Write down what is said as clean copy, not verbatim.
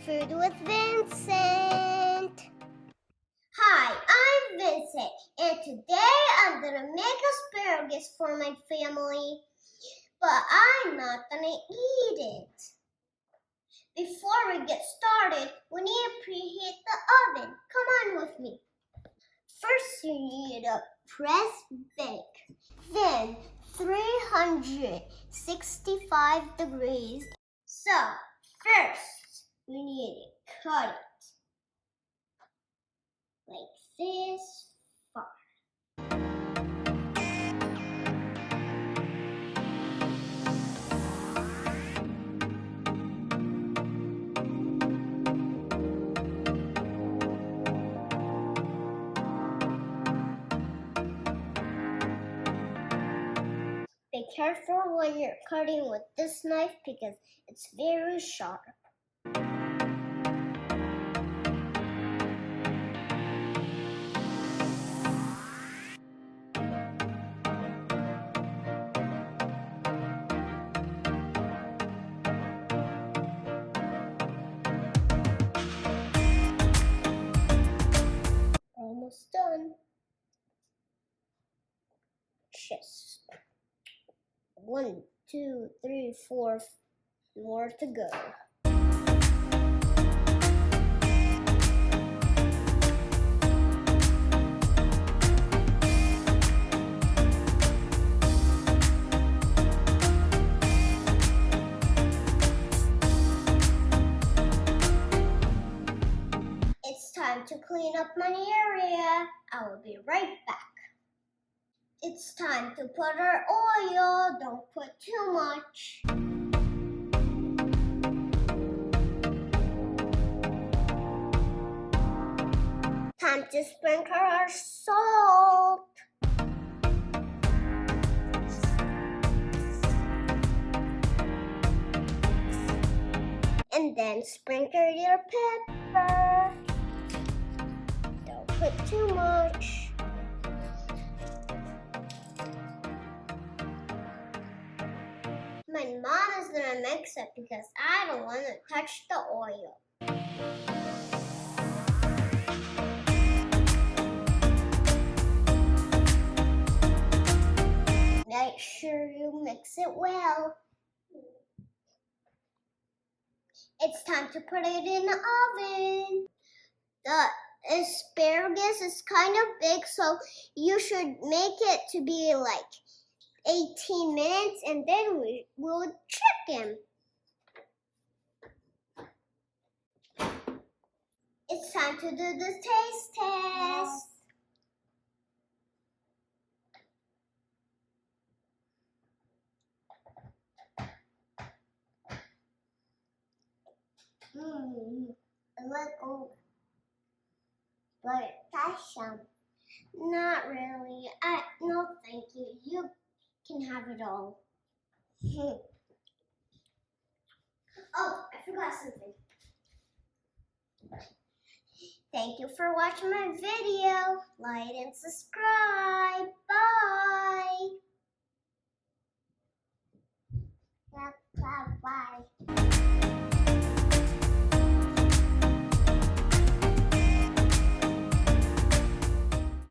Food with Vincent. Hi, I'm Vincent, and today I'm gonna make asparagus for my family, but I'm not gonna eat it. Before we get started, we need to preheat the oven. Come on with me. First, you need to press bake, then 365 degrees. So, first, we need to cut it like this far. Be careful when you're cutting with this knife because it's very sharp. Almost done. Just 1, 2, 3, 4 more to go. It's time to clean up my area. I will be right back. It's time to put our oil. Don't put too much. Time to sprinkle our salt. And then sprinkle your pepper. Don't put too much. My mom is gonna mix it because I don't want to touch the oil. Make sure you mix it well. It's time to put it in the oven. The asparagus is kind of big, so you should make it to be like 18 minutes, and then we will check him. It's time to do the taste test. A little, but that's some. Not really. No, thank you. You can have it all. Oh, I forgot something. Thank you for watching my video. Like and subscribe. Bye.